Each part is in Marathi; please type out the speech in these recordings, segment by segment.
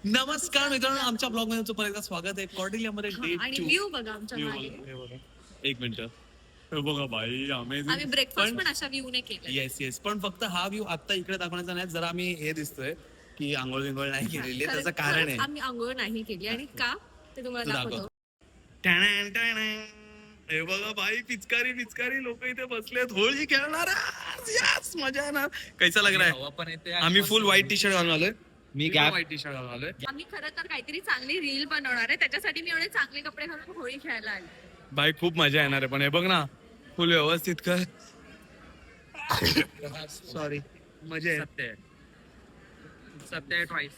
नमस्कार मित्रांनो, आमच्या ब्लॉग मध्ये तुमचं परत एकदा स्वागत आहे. कॉर्डिलियामध्ये डे आणि 2. व्ह्यू बघा आमच्या मागे. एक मिनिट, हे बघा भाई, आम्ही अमेझिंग. ब्रेकफास्ट पण अशा व्ह्यू ने केला. येस, पण फक्त हा व्ह्यू आता इकडे दाखवण्याचा नाही. जरा आम्ही हे दिसतोय की आंघोळ विंघोळ नाही केलेली, त्याचं कारण आहे. आम्ही आंघोळ नाही केली आणि का ते तुम्हाला दाखवतो. टॅन, टॅन. हे बघा भाई, पिचकारी लोक इथे बसलेत, होळी खेळणार. यस, मजा येणार. कैसा लग रहा है? आम्ही फुल व्हाईट टी शर्ट घालून आलोय. मी व्हाईट टी शर्ट घालून आलोय. आम्ही खरं तर काहीतरी चांगली रील बनवणार आहे, त्याच्यासाठी मी एवढे चांगले कपडे घालून होळी खेळायला आले. भाई खूप मजा येणार आहे. पण हे बघ ना, फुल व्यवस्थित कर. सॉरी, मजा आहे. सत्य ट्वाइस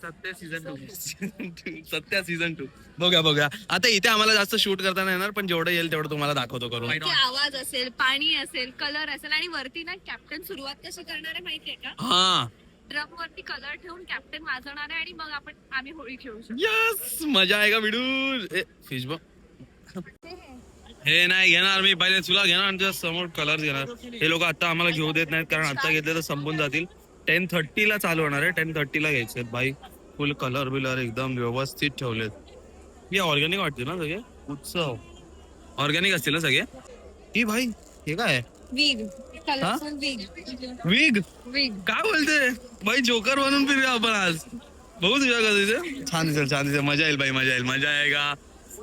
सत्य सीझन 2 सत्या सीझन 2. बघूया. आता इथे आम्हाला जास्त शूट करता नाही येणार, पण जेवढं येईल तेवढं तुम्हाला दाखवतो करून. की आवाज असेल, पाणी असेल, कलर असेल आणि वरती ना कॅप्टन सुरुवात कशी करणार आहे माहितीये का? हा, ड्रम वरती कलर ठेवून कॅप्टन वाजवणार आहे आणि मग आम्ही होळी खेळू शकतो. यस, मजा आहे का बिडू? फिश बघ, हे नाही घेणार मी, पहिले तुला घेणार आणि तुझ्या समोर कलर घेणार. हे लोक आता आम्हाला घेऊ देत नाहीत, कारण आता घेतले तर संपून जातील. 10:30 ला चालू होणार आहे. 10:30 ला घ्यायचे भाई. फुल कलर बिलर एकदम व्यवस्थित ठेवलेत. हे ऑर्गॅनिक वाटते ना सगळे? उत्सव ऑर्गॅनिक असतील ना सगळे? ही भाई, हे काय विग, कलरफुल विग? विग. काय बोलते भाई? जोकर बनून फिरूया आपण आज. बघू तुझ्या कसं छान दिसेल. मजा येईल भाई, मजा आहे का?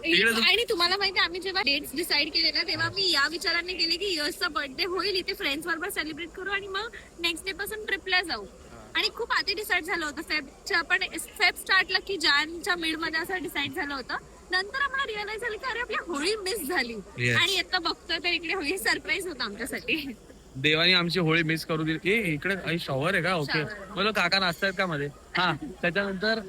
आणि तुम्हाला माहिती आम्ही जेव्हा डेट्स डिसाइड केले ना, तेव्हा मी या विचाराने केले की यशचा बर्थडे होईल इथे, फ्रेंड्स बरोबर सेलिब्रेट करू आणि मग नेक्स्ट डे पासून ट्रिपला जाऊ. आणि खूप आधी डिसाइड झालं होतं फेब स्टार्टला की जानच्या मिड मध्ये असं डिसाइड झालं होतं. नंतर आम्हाला रिअलाइज झालं की अरे आपली होळी मिस झाली. आणि आता बघतोय तर इकडे होळी सरप्राईज होता आमच्यासाठी. देवानी आमची होळी मिस करू दिली. इकडे शॉवर आहे का? ओके, बोलो काका नाचतायत का मध्ये? हा, त्याच्यानंतर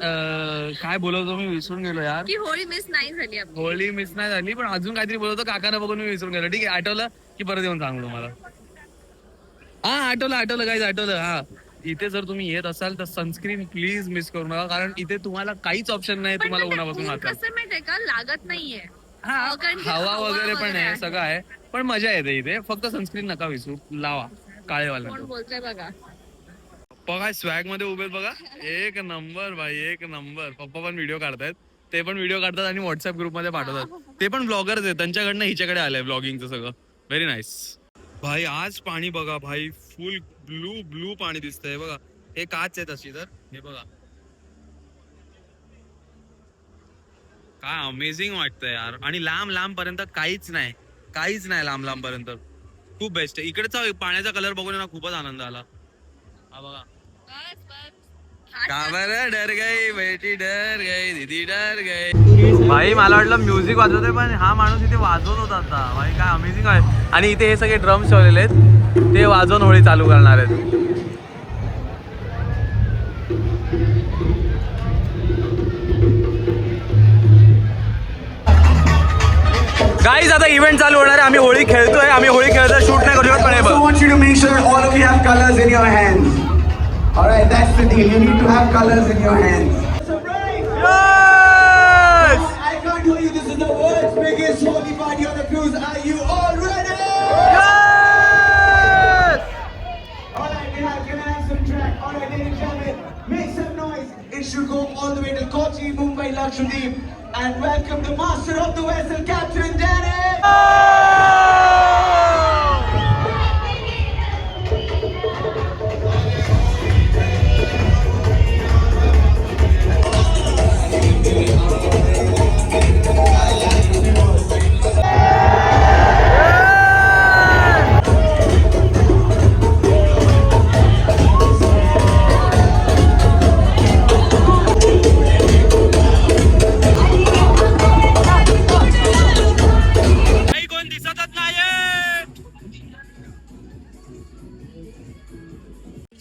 काय बोलवतो मी, विसरून गेलो यार. की होळी मिस नाही झाली आपली. होळी मिस नाही झाली, पण अजून काहीतरी बोलवतो काकांना बघून मी विसरून गेलो. ठीक आहे, आठवलं की परत येऊन सांगू तुम्हाला. हा, आठवलं गाईज, आठवलं. हा, इथे जर तुम्ही येत असाल तर सनस्क्रीन प्लीज मिस करू नका, कारण इथे तुम्हाला काहीच ऑप्शन नाही तुम्हाला उन्हापासून वाचवायचं. कसं माहितीये का, लागत नाहीये. हवा वगैरे पण आहे, सगळं आहे, पण मजा येते इथे. फक्त सनस्क्रीन नका विसरू, लावा काळेवाला. कोण बोलतोय बघा. पप्पा काय स्वॅग मध्ये उभे बघा. एक नंबर भाई, एक नंबर. पप्पा पण व्हिडिओ काढतायत, ते पण व्हिडिओ काढतात आणि व्हॉट्सअप ग्रुप मध्ये पाठवतात. ते पण ब्लॉगर्स आहेत, त्यांच्याकडनं हिच्याकडे आलंय ब्लॉगिंगचं सगळं. व्हेरी नाईस भाई. आज पाणी बघा भाई, फुल ब्लू पाणी दिसतंय बघा. हे काच आहे तशी तर, हे बघा काय अमेझिंग वाटतंय यार. आणि लांब पर्यंत काहीच नाही लांब पर्यंत. खूप बेस्ट आहे. इकडचा पाण्याचा कलर बघून ना खूपच आनंद आला. हा बघा, का बरं डर गई बेटी, डर गई दीदी, डर गई. भाई मला वाटलं म्युझिक वाजवतोय, पण हा माणूस इथे वाजवत होता आता. भाई काय अमेझिंग आहे. आणि इथे हे सगळे ड्रम्स ठेवलेले आहेत, ते वाजवून होळी चालू करणार आहेत. गाईज आता इव्हेंट चालू होणार आहे. आम्ही होळी खेळतोय, शूट नाही करू शकत, पण हे बघ. I want you to make sure all of you have colors in your hands. All right, that's the deal. You need to have colors in your hands. Yes! I can't tell you this is the world's biggest holy party on the cruise. Are you all ready? Yes! All right, can I have some track? All right, ladies and gentlemen, make some noise. It should go all the way to Kochi, Mumbai, Lakshadweep. And welcome the master of the vessel, Captain Danny.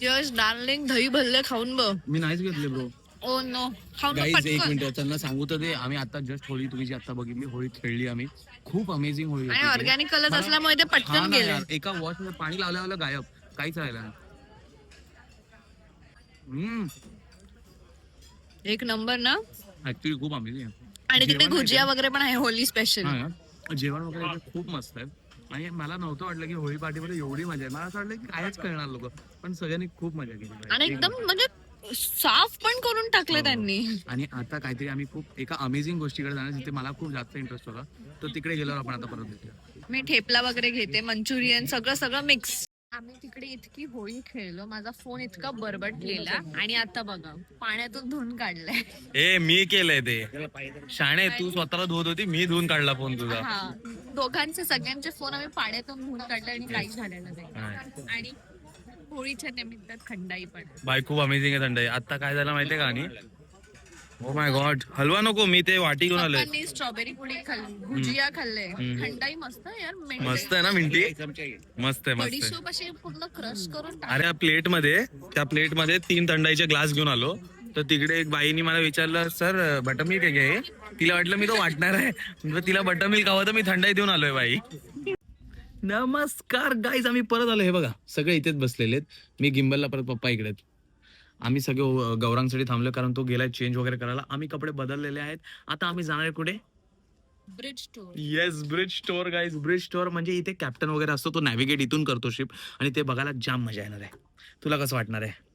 Yash darling, दही भल्ले खाऊन बघ. मी नाहीच घेतले ब्रो. ओ नो, खाऊन बघ गाईज एक पटकन. मिनिट, त्यांना सांगू तर दे. आम्ही आता जस्ट होळी, तुम्ही जी आता बघितली होळी खेळली आम्ही, खूप अमेझिंग होळी आणि होती ती. ऑर्गॅनिक कलर असल्यामुळे ते हा पटकन ना गेले. यार, एका वॉश मध्ये पाणी लावल्यावर गायब, काहीच राहिलं नाही. एक नंबर ना. ऍक्च्युली खूप अमेझिंग आहे. आणि तिकडे भुजिया वगैरे पण आहे होली स्पेशल. जेवण वगैरे इथे खूप मस्त आहे. आणि मला नव्हतं वाटलं की होळी पार्टीमध्ये एवढी मजा आहे. मला असं वाटलं की कायच करणार लोक, पण सगळ्यांनी खूप मजा केली. आणि एकदम म्हणजे साफ पण करून टाकलं त्यांनी. आणि आता काहीतरी आम्ही खूप एका अमेझिंग गोष्टीकडे जाणार जिथे मला खूप जास्त इंटरेस्ट होता, तर तिकडे गेल्यावर आपण आता परत भेटूया. मी ठेपला वगैरे घेते, मंचुरियन सगळं मिक्स. आम्ही तिकडे इतकी होळी खेळलो, माझा फोन इतका बरबटलेला आणि आता बघा पाण्यातून धुवून काढलाय. ए मी केलंय ते शाणे, तू स्वतःला धुवत होती, मी धुवून काढला फोन तुझा. हा, दोघांचे सगळ्यांचे फोन आम्ही पाण्यातून धुवून काढले आणि काहीच झालेलं नाही. आणि होळीच्या निमित्तात खंडाई पण. बाय खूप अमेझिंग आहे थंड. आता काय झालं माहितीये का? आणि ओ माय गॉड, हलवा नको, मी ते वाटी घेऊन आलोय. पप्पांनी स्ट्रॉबेरी पुडी खाल्ली, भुजिया खाल्ले, थंडाई मस्त यार. मस्त आहे ना मिंटी? मस्त आहे, मस्त आहे. बडीशोप अशी पूर्ण क्रश करून टाक. अरे त्या प्लेट मध्ये 3 थंडाईचे ग्लास घेऊन आलो. तर तिकडे एक बाईनी मला विचारलं, सर बटरमिल्क आहे का हे? तिला वाटलं मी तो वाटणार आहे, म्हणजे तिला बटरमिल्क हवं, तर मी थंडाई देऊन आलोय बाई. नमस्कार गाईज, आम्ही परत आलो. हे बघा सगळे इथेच बसलेले आहेत. मी गिंबलला, परत पप्पा इकडे आहेत. आम्ही सगळे गौरांगसाठी थांबलो कारण तो गेलाय चेंज वगैरे करायला. आम्ही कपडे बदललेले आहेत. आता आम्ही जाणार आहे कुठे? Bridge store. Yes, bridge store guys. Bridge store म्हणजे इथे कॅप्टन वगैरे असतो, तो नॅव्हिगेट इथून करतो शिप, आणि ते बघायला जाम मजा येणार आहे. तुला कसं वाटणार आहे?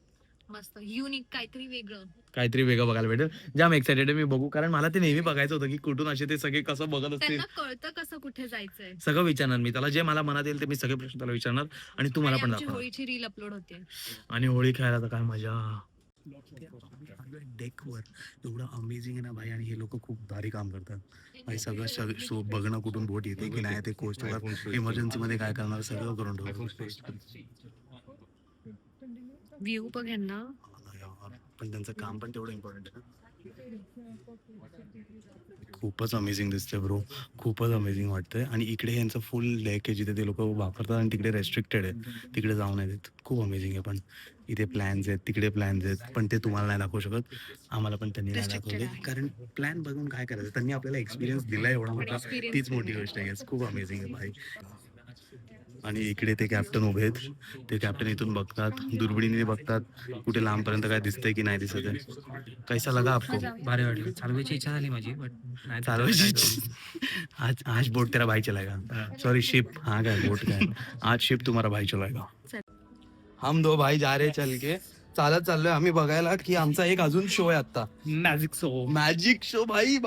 मस्त युनिक, काहीतरी वेगळं. काहीतरी वेगळं बघायला भेटेल. जाम एक्साइटेड आहे मी, बघू. कारण मला ते नेहमी बघायचं होतं की कुठून असे ते सगळे कसं बघत असतील. त्यांना कळतं कसं कुठे जायचंय. सगळं विचारणार मी त्याला, जे मला मनात येईल ते मी सगळे प्रश्न त्याला विचारणार, आणि तू मला आणि पण आमची दाखवणार. होळीची रील अपलोड होते. आणि होळी खेळायला तर काय मजा. डेकवर एवढं अमेझिंग आहे ना भाई, आणि हे लोक खूप भारी काम करतात भाई. सगळं बघणं कुठून बोट येते की नाही, ते कोस्ट इमर्जन्सी मध्ये काय करणार, सगळं करून ठेवतो. व्ह्यू बघ यांना. पण त्यांचं काम पण तेवढं इम्पॉर्टंट आहे ना. खूपच अमेझिंग दिसतंय ब्रो, खूपच अमेझिंग वाटतंय. आणि इकडे यांचं फुल डेक आहे जिथे ते लोक वापरतात, आणि तिकडे रेस्ट्रिक्टेड आहे, तिकडे जाऊ नये देत. खूप अमेझिंग आहे. पण इथे प्लॅन्स आहेत, तिकडे प्लॅन्स आहेत, पण ते तुम्हाला नाही दाखवू शकत. आम्हाला पण त्यांनी नाही दाखवले, कारण प्लॅन बघून काय करायचं. त्यांनी आपल्याला एक्सपिरियन्स दिला एवढा मोठा, तीच मोठी गोष्ट आहे. खूप अमेझिंग आहे भाई. आणि इकडे ते कॅप्टन उभे आहेत. ते कॅप्टन इथून बघतात, दुर्बिणीने बघतात कुठे लांबपर्यंत काय दिसतंय की नाही दिसत आहे. कैसा लगा आपको? भारी वाटलं. चालवायची इच्छा झाली माझी, बट नाही चालवायची. आज बोट तेरा भाई चलाएगा. Sorry ship. हाँ काय बोट काय, आज शिप तुम्हारा भाई चलाएगा. हम 2 भाई जा रहे चल के, चालत चाललोय आम्ही बघायला की आमचा एक अजून शो आहे आता. मॅजिक शो भाई.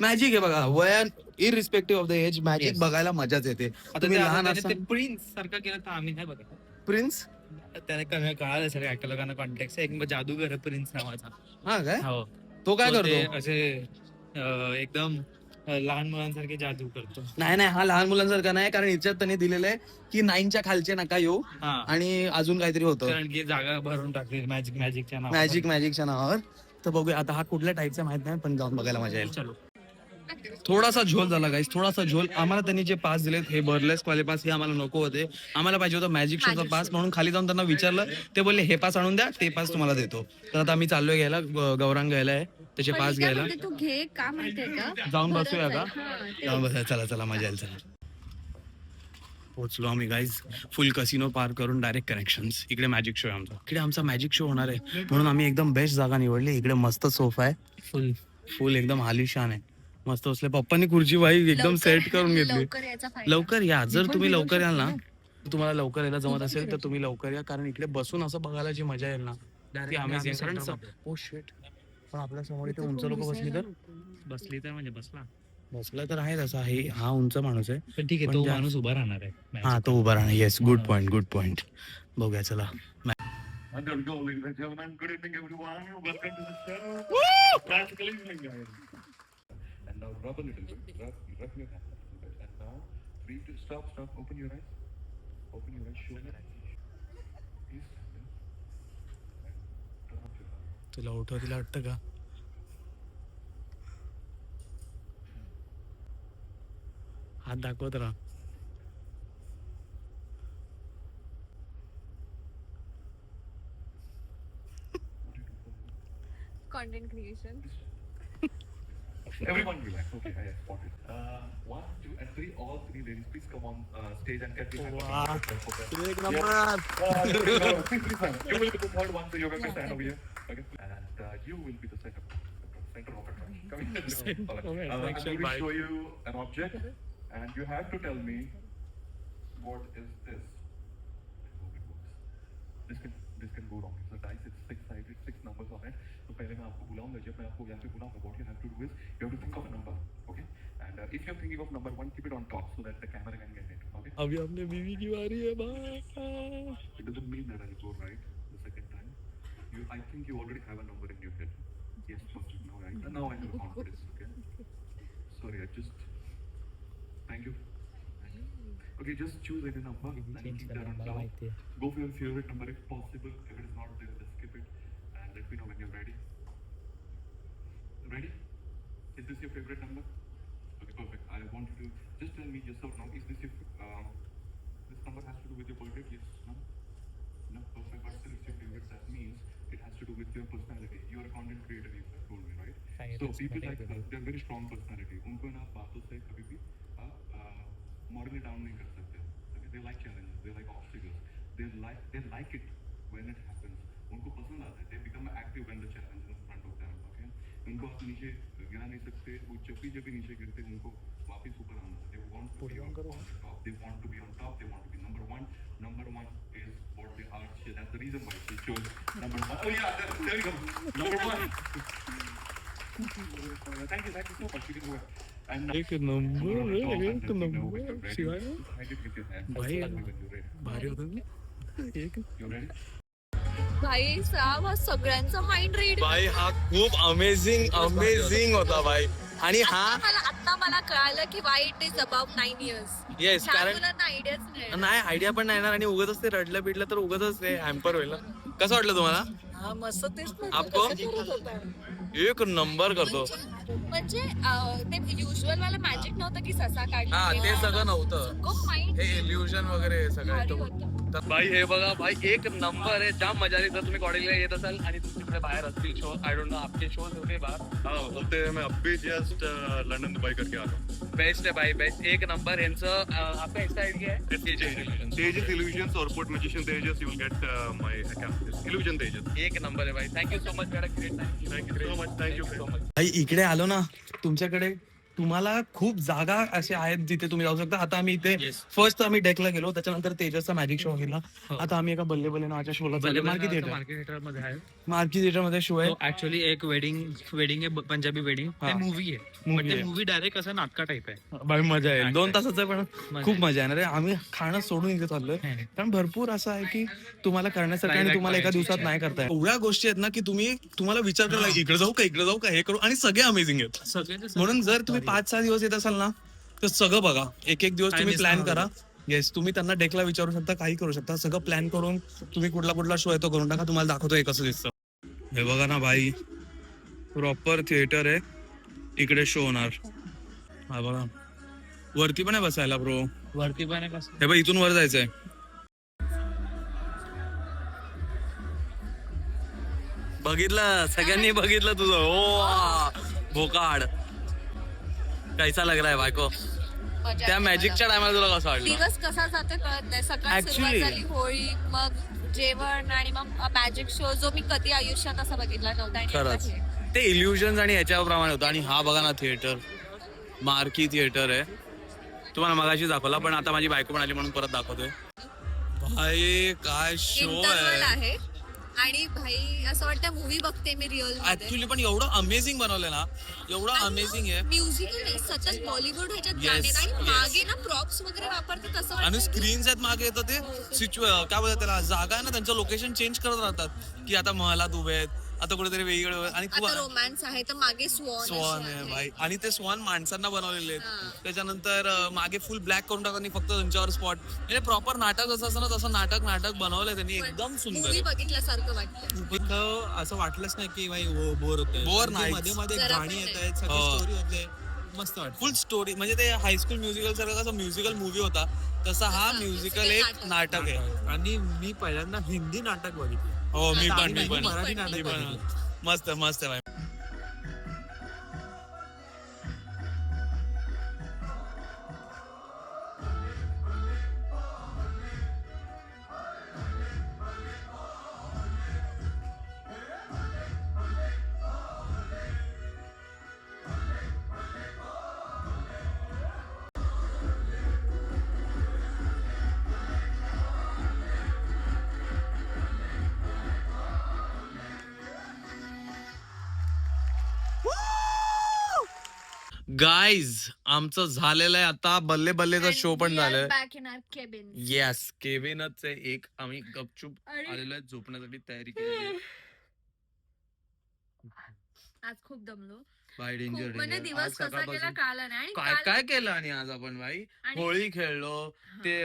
मॅजिक आहे बघा, वया इररिस्पेक्टिव्ह ऑफ द एज, मॅजिक बघायला मजाच येते. तुम्ही लहान असाल. प्रिन्स सारखं केलं तर आम्ही नाही बघा. प्रिन्स, त्याने कळालं सगळ्या ऍक्टर लोकांना कॉन्टॅक्ट. एक जादूगर आहे प्रिन्स नावाचा. हा काय, हो, तो काय तो ते करतो? असे एकदम लहान मुलांसारखे जादू करतो. नाही, हा लहान मुलांसारखा नाही, कारण याच्यात त्यांनी दिलेलं आहे की 9च्या खालचे नका येऊ, हा, आणि अजून काहीतरी होतं कारण की जागा भरून टाकली मॅजिकच्या नावावर. मॅजिकच्या नावावर. तर बघूया आता, हा कुठल्या टाईपचा माहित नाही, पण जाऊन बघायला मजा येईल. चलो. थोडासा झोल झाला गाईस, थोडासा झोल. आम्हाला त्यांनी जे पास दिलेत, हे बर्लेस्क वाले पास, हे आम्हाला नको होते. आम्हाला पाहिजे होतं मॅजिक शोचा पास. म्हणून खाली जाऊन त्यांना विचारलं, ते बोलले हे पास आणून द्या, ते पास तुम्हाला देतो. तर आता आम्ही चाललोय घ्यायला, गौरांग घ्यायला आहे त्याचे पण पास मी काय घ्यायला. म्हणते, तू घे का माहितीये का? जाऊन बसूया का? हा, ते. जाऊन बसूया. चला मजा येईल. चला पोहोचलो आम्ही गाईज. फुल कसिनो पार करून डायरेक्ट कनेक्शन्स. इकडे मॅजिक शो आहे आमचा. इकडे आमचा मॅजिक शो होणार आहे, म्हणून आम्ही एकदम बेस्ट जागा निवडली. इकडे मस्त सोफा आहे, फुल एकदम आलिशान आहे, मस्त बसले. पप्पांनी खुर्ची बाई एकदम लवकर- सेट करून घेतली. लवकर यायचा फायदा. लवकर या, जर तुम्ही लवकर याल ना, तुम्हाला लवकर यायला जमत असेल तर तुम्ही लवकर या, कारण इकडे बसून असं बघायला जी मजा येईल ना, ती आम्ही कारण ओ शिट. पण आपल्या समोर इथे उंच लोक बसली तर म्हणजे बसला तर आहे तसा. हा उंच माणूस आहे, पण ठीक आहे, पण तो ज्या- माणूस उभा राहणार आहे. हा तो उभा राहणार. Yes, good point. बघूया चला. And there we go, ladies and gentlemen. Good evening, everyone. Welcome to the show. Practical evening, guys. And now rub a little bit. Rub your hands a little bit. And now, free to stop. Open your eyes. Open your eyes. Show me. Please. Turn up your eyes. तुला उठवतीला वाटतं का? हात दाखवत राहा. Content creation. Everyone relax. Okay, I have spotted. 1, 2, and 3. All 3 ladies, please come on stage and get behind Wow. the एक number. please stand. You will be the third one, so you're going to stand over here. Okay. And you will be the center of attraction. Come here. Alright. I'm going to show you an object, and you have to tell me what is this. This can go wrong. It's a dice six sided, 6 numbers on it. तो पहले मैं आपको बुलाऊंगा, जब मैं आपको यहाँ पे बुलाऊंगा, what you have to do is you have to think of a number, okay? And if you're thinking of number 1, keep it on top so that the camera can get it, okay? अभी अपने बीवी की बारी है भाई. It doesn't mean that I'll go right the second time. I think you already have a number in your head. Yes, perfect. Now I have confidence, okay? Sorry, thank you. Okay, just choose any number and keep that on top. Go for your favorite number if possible. If it is not there, just skip it and let me know when you're ready. Ready? Is this your favorite number? Okay, perfect. I want you to just tell me yes or no. Is this this number has to do with your birthday? Yes, no? No, perfect. But still, it's your favorite. That means it has to do with your personality. You're a content creator, you have told me, right? So people like they're very strong personality. उनको ना बातों से कभी भी morally down नहीं कर सकते. Okay, they like challenges, they like obstacles, they like it when it happens. उनको पसंद आता है. They become active when the challenge is in front of them. Okay, उनको आप नीचे गिरा नहीं सकते. वो जब भी नीचे गिरते हैं उनको वापस ऊपर आना है. They want to be on top. They want to be on top. They want to be number one. Number one is what they are. That's the reason why she chose number one. Oh yeah, there we go. Number one. Thank you so much. You can go ahead. And एक नंबर शिवाय भाई भारी होतं ना एक. you ready? भाई साब हा सगळ्यांचा माइंड रीड. भाई हा खूप अमेझिंग होता भाई. आणि हा आता मला कळालं की why it is about 9 years. Yes कारण आयडियाच नाही. नाही आयडिया पण नाही येणार आणि उगाच ते रडलं बिडलं तर उगाच ते हॅम्पर होईल ना. कसं वाटलं तुम्हाला? हा मस्त तेच आपको? एक नंबर करतो. म्हणजे ते युजुअल वाला मॅजिक नव्हतं की ससा काढला. हा ते सगळं नव्हतं. माइंड हे इल्युजन वगैरे सगळं भारी येतं. होतं. तर भाई हे बघा भाई एक नंबर आहे. जाम मजा आली. जर तुम्ही कॉलेजला येत असाल आणि तुमच्याकडे बाहेर असतील शो आय डोंट नो आपके शोज होते बाहर. हाँ होते हैं. मैं अब भी जस्ट लंदन दुबई करके आ रहा हूँ. बेस्ट आहे भाई बेस्ट. एक नंबर यांचं आपका इंस्टा आयडी आहे Tejas Illusions or Port Magician Tejas, you will get my account. Illusion Tejas. एक नंबर आहे भाई. Thank you so much madam. Thank you so much. Thank you so much. भाई इकडे आलो ना तुमच्याकडे तुम्हाला खूप जागा असे आहेत जिथे तुम्ही जाऊ शकता. आता आम्ही इथे फर्स्ट आम्ही डेकला गेलो, त्याच्यानंतर तेजसचा मॅजिक शो गेला. आता आम्ही एका बल्ले बल्ले नावाच्या शोला चाललो. मार्की थिएटर मध्ये आहे. मार्की थिएटर मध्ये शो आहे. ऍक्च्युअली एक वेडिंग आहे पंजाबी वेडिंग. ते मूवी आहे. Movie ते आहे. मूवी डायरेक्ट असं नाटका टाईप आहे. भाई मजा येईल. 2 तासाचं आहे पण मजा खूप मजा येणार आहे. आम्ही खाणं सोडून इथे चाललोय कारण भरपूर असं आहे की तुम्हाला करण्यासाठी आणि तुम्हाला एका दिवसात नाही करता येत. एवढ्या गोष्टी आहेत ना की तुम्हाला विचार करायला इकडे जाऊ का हे करू. आणि सगळे अमेझिंग आहेत. सगळ्यांचे म्हणून जर तुम्ही 5-6 दिवस येत असाल ना तर सगळं बघा. एक दिवस तुम्ही प्लॅन करा. येस तुम्ही त्यांना डेकला विचारू शकता, काही करू शकता. सगळं प्लॅन करून तुम्ही कुठला शो आहे तो करून टाका. तुम्हाला दाखवतो कसं दिसतं. हे बघा ना भाई प्रॉपर थिएटर आहे. इकडे शो होणार. हा बघा वरती पण आहे बसायला ब्रो. वरती पण आहे कसं. हे बघ इथून वर जायचंय. बघितलं सगळ्यांनी बघितलं तुझं. ओ भोकाड कैसा लग रहा है बायको. मजा त्या येते मॅजिकच्या टायमाला तुला कसं मला. वाटलं? दिवस कसा जातो कळत नाही. सकाळ सुरुवात Actually. झाली होळी, मग जेवण आणि मग मॅजिक शो जो मी कधी आयुष्यात असा बघितला नव्हता. आणि खरंच आता हे. ते इल्युजन आणि याच्याप्रमाणे होतं. आणि हा बघा ना थिएटर मार्की थिएटर आहे. तुम्हाला मगाशी दाखवला पण आता माझी बायको पण आली म्हणून परत दाखवतोय. भाई काय शो इंटरवल आहे. आहे आणि भाई असं वाटतं मूवी बघते मी रिअल मध्ये. ऍक्च्युली पण एवढं अमेझिंग बनवलंय ना. एवढं अमेझिंग आहे. म्युझिकल नाही सतत बॉलिवूड ह्याच्यात Yes, गाणे आणि yes. मागे ना प्रॉप्स वगैरे वापरतात असं आणि वाटतं. स्क्रीन्स आहेत मागे येतं ते काय बोलतात त्याला जागा आहे ना त्यांचं लोकेशन चेंज करत राहतात की आता महलात उभे आहेत, आता कुठेतरी वेगळं. आणि आता रोमॅन्स आहे तर मागे स्वान आहे भाई. आणि ते स्वान माणसांना बनवलेले आहेत. हा. त्याच्यानंतर मागे फुल ब्लॅक करून टाकतात फक्त त्यांच्यावर स्पॉट. म्हणजे प्रॉपर नाटक जसं असं ना तसं नाटक बनवलंय त्यांनी. एकदम सुंदर मूवी बघितल्यासारखं वाटतं. इथं असं वाटलंच नाही की भाई बोर होते. Bore नाही. मध्ये मध्ये जरा गाणी पण येत नाही. आहेत. सगळी हो. स्टोरी होते. मस्त वाटतं. फुल स्टोरी. म्हणजे ते हायस्कूल म्युझिकल सारखं कसं म्युझिकल मूवी होता तसा हा तसं म्युझिकल musical एक नाटक आहे. आणि मी पहिल्यांदा हिंदी नाटक बघितलं. हो मी आता पण मी मराठी पण- नाटक मी पण. बघितलं. मस्त आहे भाई. गाईज आमचं झालेलं आहे आता बल्ले बल्लेचा शो पण झालाय. Back in our cabin. Yes केविनच आहे एक. आम्ही गपचूप आणि आलेलो आहे झोपण्यासाठी तयारी केली. आज खूप दमलो. बाय खूप डेंजर म्हणजे दिवस कसा गेला कळला नाही. आणि काय काल- काय केलं आणि आज आपण भाई आणि- होळी खेळलो. ते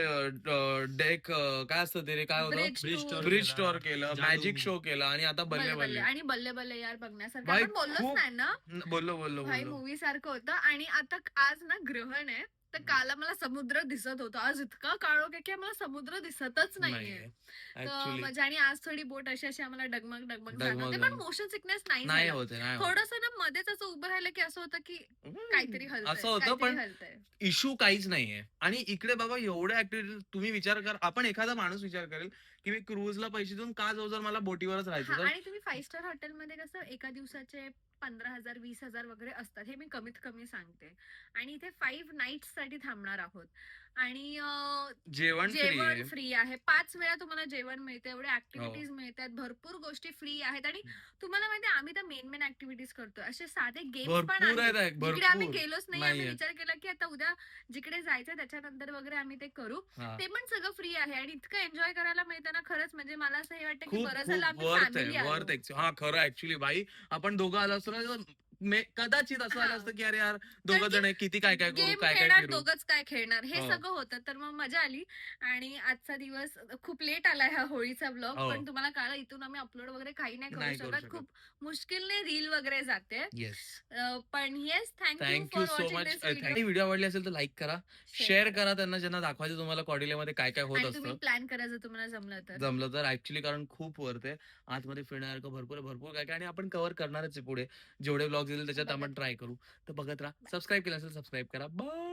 डेक काय असतं ते रे काय होतं Bridge tour ब्रिज टूर केलं, जादू. मॅजिक शो केला आणि आता बल्ले बल्ले बल्ले बल्ले. आणि बल्ले बल्ले यार बघण्यासारखं भाई, आपण बोललोच खूप- नाही ना. बोललो बोललो भाई बोललो. मूवी सारखं होतं. आणि आता आज ना ग्रहण आहे तर काल मला समुद्र दिसत होता. आज इतका काळोख आहे की आम्हाला समुद्र दिसतच नाहीये. तर ऍक्च्युली म्हणजे आणि आज थोडी बोट अशी अशी आम्हाला डगमग डगमग डगमग जाणवते. पण जाणवते. मोशन सिकनेस नाही नाही झाला. होते नाही होत. थोडस ना मध्येच असं उभं राहिलं की असं होतं की काहीतरी हलतंय, असं होतं काहीतरी पण हलतंय. इश्यू काहीच नाहीये. आणि इकडे बाबा एवढ्या ऍक्टिव्हिटी तुम्ही विचार कर. आपण एखादा माणूस विचार करेल की मी क्रूजला पैसे देऊन का जाऊ जर मला बोटीवरच राहायचं हा, तर आणि तुम्ही 5 स्टार हॉटेलमध्ये कसं एका दिवसाचे 15,000 20,000 वगैरे असतात. हे मी कमीत कमी सांगते. आणि इथे 5 नाईट्स साठी थांबणार आहोत. आणि जेवण फ्री जेवण आहे. फ्री आहे. 5 वेळा तुम्हाला जेवण मिळते. एवढे हो. ऍक्टिव्हिटीज मिळतात. भरपूर गोष्टी फ्री आहेत. आणि तुम्हाला माहिती आम्ही तर मेन ऍक्टिव्हिटीज करतोय. असे साधे गेम्स पण भरपूर आहेत आहेत जिकडे आम्ही भरपूर. गेलोच नाही. आम्ही नाहीये. विचार केला की आता उद्या जिकडे जायचं त्याच्यानंतर वगैरे आम्ही ते करू. हा. ते पण सगळं फ्री आहे. आणि इतकं एन्जॉय करायला मिळतं ना खरंच. म्हणजे मला असं हे वाटतं की खूप बरं झालं खूप आम्ही वर्थ फॅमिली आहे वर्थ आलो. हा खरं ऍक्च्युली भाई आपण दोघं आलो असतो ना कदाचित असं हा. आलं असतं की अरे यार दोघं जण आहे, किती काय काय करू गेम काय काय खेळणार फिरू. दोघच काय खेळणार हे हो. सगळं होतं. तर मग मजा आली. आणि आजचा दिवस खूप लेट आलाय हा होळीचा ब्लॉग. हो. पण तुम्हाला कळलं इथून आम्ही अपलोड वगैरे काही नाही नाही करू करू शकत. शकत. खूप मुश्किलने रील वगैरे जाते. येस पण yes thank you thank you for so watching much. This video. Video आवडली असेल तर लाईक करा शेअर करा त्यांना ज्यांना दाखवायचं तुम्हाला कॉडिल्यामध्ये काय काय होत आणि तुम्ही असतं. प्लॅन करा जर तुम्हाला जमलं तर. जमलं तर ऍक्च्युली कारण खूप वर्थ आहे. आतमध्ये फिरण्यासारखं भरपूर भरपूर काय काय आणि आपण कव्हर करणारच आहे पुढे जेवढे ब्लॉग्स येतील त्याच्यात बघत. आपण ट्राय करू. तर बघत राहा. सबस्क्राईब केलं असेल सबस्क्राईब करा. बाय.